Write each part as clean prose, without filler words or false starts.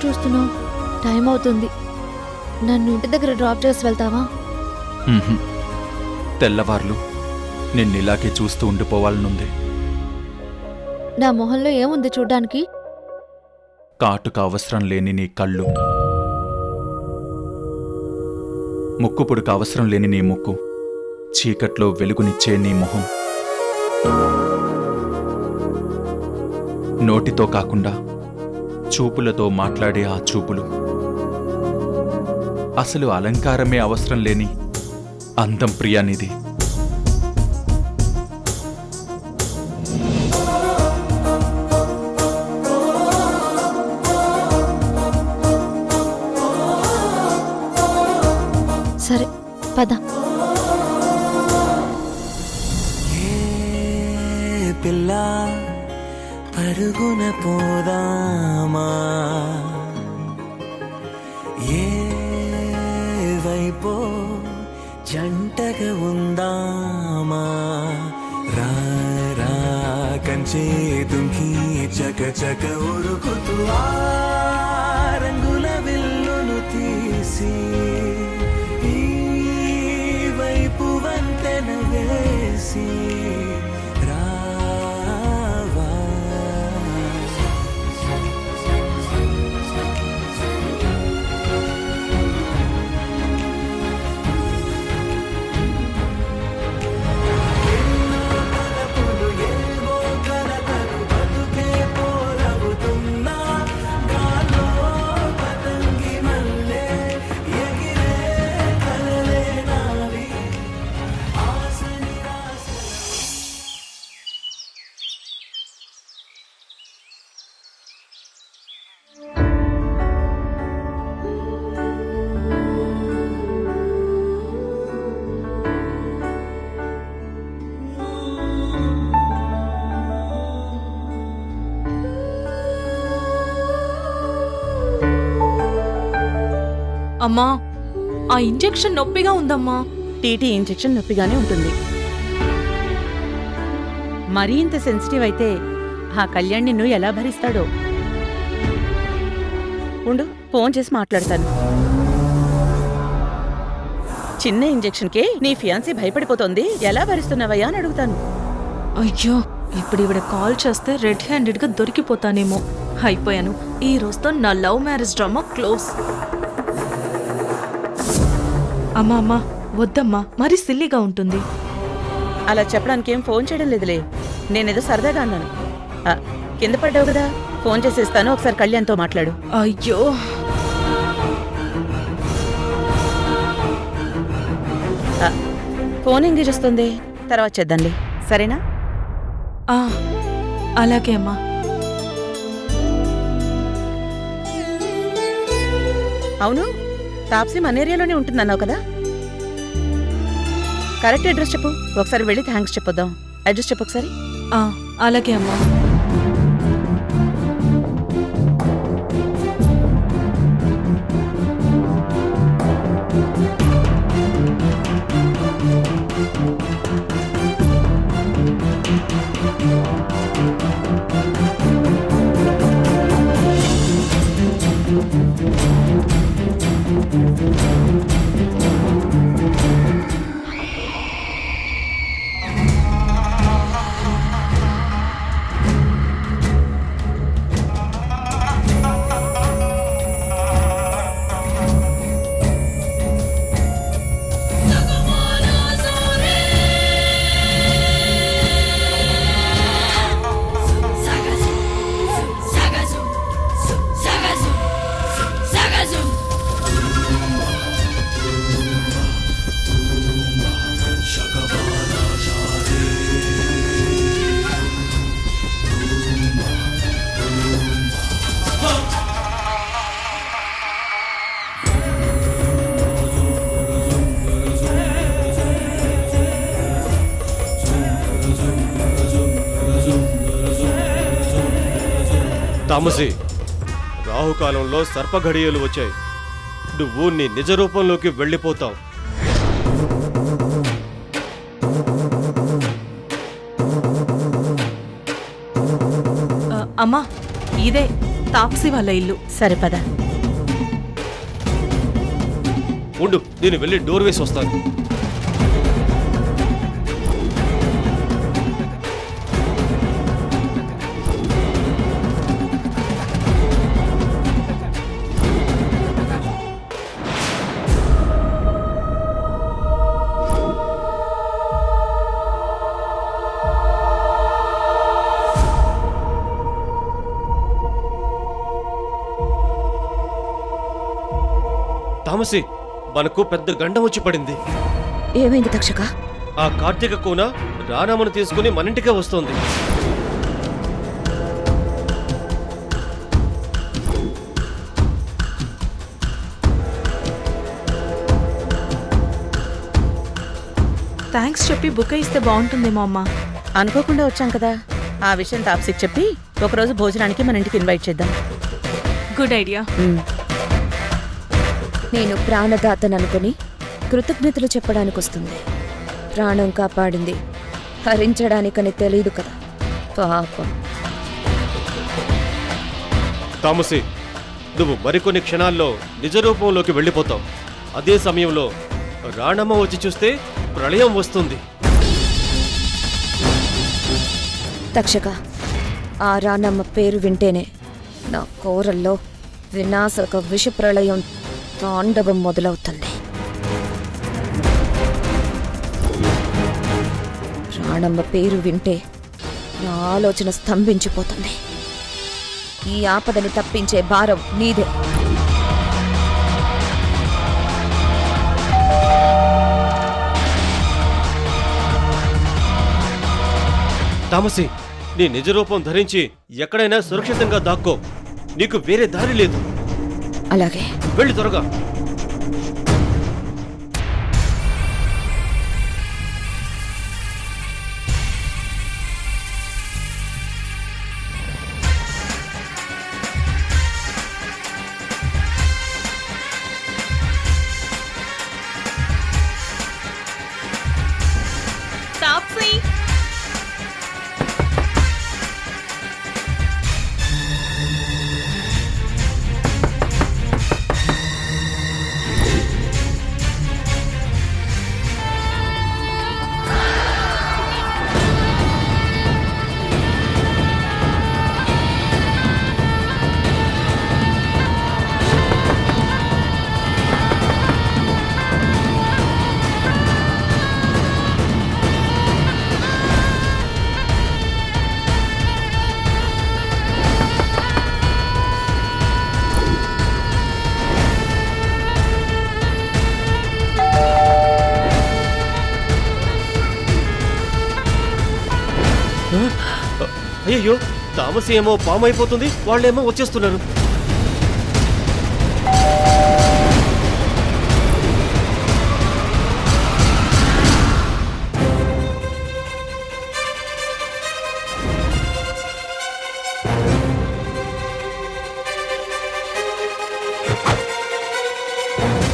చూస్తున్నావు? టైం అవుతుంది. నన్ను ఇంటి దగ్గర డ్రాప్ చేసి వెళ్తావా? తెల్లవార్లు నిన్నిలాగే చూస్తూ ఉండిపోవాలనుంది. నా మొహంలో ఏముంది చూడ్డానికి? కాటుక అవసరం లేని నీ కళ్ళు, ముక్కుపుడుకు అవసరం లేని నీ ముక్కు, చీకట్లో వెలుగునిచ్చే నీ మొహం, నోటితో కాకుండా చూపులతో మాట్లాడే ఆ చూపులు, అసలు అలంకారమే అవసరం లేని అందం ప్రియానిది. సరే పద. పిల్ల పరుగున పోదామా, ఏ వైపో జంటగా ఉందామా, రా రా కంచే దుంకి చక చక ఉరుకుతూ ఆ రంగుల విల్లును తీసి ఈ వైపు వంతెన వేసి రావా. ఎన్నో తలపులు ఏవో కలతలు బతుకే పోరవుతున్నా, గాల్లో పతంగి మల్లె ఎగిరే కలలే నావి, ఆశ నిరాశ. అమ్మా, ఆ ఇంజెక్షన్ నొప్పిగా ఉందమ్మా. టీటీ ఇంజెక్షన్ నొప్పిగానే ఉంటుంది. మరీ ఇంత సెన్సిటివ్ అయితే ఆ కళ్యాణ్ నిన్ను ఎలా భరిస్తాడో. ఉండు, ఫోన్ చేసి మాట్లాడతాను. చిన్న ఇంజెక్షన్కే నీ ఫియాన్సీ భయపడిపోతోంది, ఎలా భరిస్తున్నావయ్యా అని అడుగుతాను. అయ్యో, ఇప్పుడు ఈవిడ కాల్ చేస్తే రెడ్ హ్యాండెడ్ గా దొరికిపోతానేమో. అయిపోయాను. ఈ రోజుతో నా లవ్ మ్యారేజ్ డ్రామా క్లోజ్. అమ్మా అమ్మా, వద్దమ్మా, మరీ సిల్లీగా ఉంటుంది. అలా చెప్పడానికి ఏం ఫోన్ చేయడం లేదులే, నేనేదో సరదాగా అన్నాను. కింద పడ్డావు కదా, ఫోన్ చేసేస్తాను, ఒకసారి కళ్యాణ్తో మాట్లాడు. అయ్యో, ఫోన్ ఎంగేజ్ వస్తుంది, తర్వాత చేద్దాంలే, సరేనా? అలాగే అమ్మా. అవును, తాప్సీ మన ఏరియాలోనే ఉంటుందన్నావు కదా, కరెక్ట్ అడ్రస్ చెప్పు, ఒకసారి వెళ్ళి థ్యాంక్స్ చెప్పొద్దాం. అడ్రస్ చెప్పు ఒకసారి. అలాగే అమ్మా. తామసి, రాహుకాలంలో సర్పఘడియలు వచ్చాయి. నువ్వు నీ నిజ రూపంలోకి వెళ్ళిపోతావు. అమ్మా, ఇదే తాప్సీ వాళ్ళ ఇల్లు. సరే పద. ఉండు, నేను వెళ్ళి డోర్ వేసి వస్తాను. తామసి, మనకు పెద్ద గండం వచ్చి పడింది. ఏమైంది తక్షక? ఆ కార్తీక కూన రానామను తీసుకుని మన ఇంటికే వస్తోంది. థ్యాంక్స్ చెప్పి బుక్ ఇస్తే బాగుంటుందేమో అమ్మా. అనుకోకుండా వచ్చాం కదా, ఆ విషయం తాప్సికి చెప్పి ఒకరోజు భోజనానికి మన ఇంటికి ఇన్వైట్ చేద్దాం. Good idea. నేను ప్రాణదాతననుకుని కృతజ్ఞతలు చెప్పడానికి వస్తుంది. ప్రాణం కాపాడింది హరించడానికని తెలియదు కదా పాపం. తామసి, నువ్వు మరికొన్ని క్షణాల్లో నిజ రూపంలోకి వెళ్ళిపోతావు. అదే సమయంలో రాణమ్మ వచ్చి చూస్తే ప్రళయం వస్తుంది. తక్షక, ఆ రానమ్మ పేరు వింటేనే నా కోరల్లో వినాశక విషప్రళయం తాండవం మొదలవుతుంది. రాణమ్మ పేరు వింటే నా ఆలోచన స్తంభించిపోతుంది. ఈ ఆపదని తప్పించే భారం నీదే. తామసి, నీ నిజ రూపం ధరించి ఎక్కడైనా సురక్షితంగా దాక్కో. నీకు వేరే దారి లేదు. అలాగే. వెళ్ళి త్వరగా. తాప్సీ, అయ్యో, తామసి ఏమో పాము అయిపోతుంది, వాళ్ళేమో వచ్చేస్తున్నారు.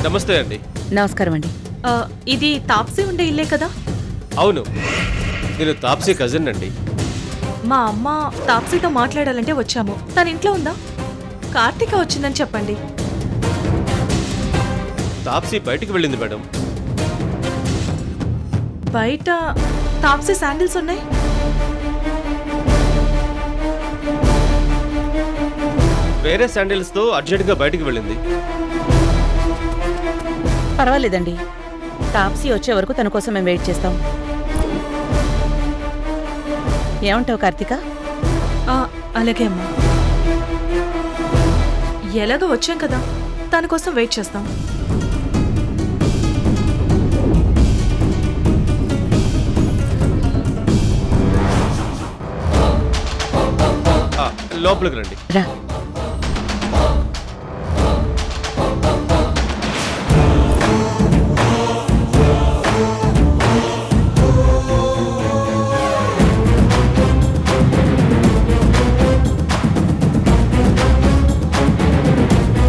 నమస్తే అండి. నమస్కారం అండి. ఇది తాప్సీ ఉండే ఇల్లే కదా? అవును, నేను తాప్సీ కజిన్ అండి. మా అమ్మ తాప్సీతో మాట్లాడాలంటే వచ్చాము. తన ఇంట్లో ఉందా? కార్తీక వచ్చిందని చెప్పండి. తాప్సీ బయటికి వెళ్ళింది మేడం. బయట తాప్సీ శాండిల్స్ ఉన్నాయి. వేరే శాండిల్స్ తో అర్జెంట్ గా బయటికి వెళ్ళింది. పర్వాలేదండి, తాప్సీ వచ్చే వరకు తన కోసం మేము వెయిట్ చేస్తాం. ఏమంటావు కార్తీక? అలాగే అమ్మా. ఎలాగో వచ్చాం కదా, తన కోసం వెయిట్ చేస్తాం. లోపలికి రండి. రా.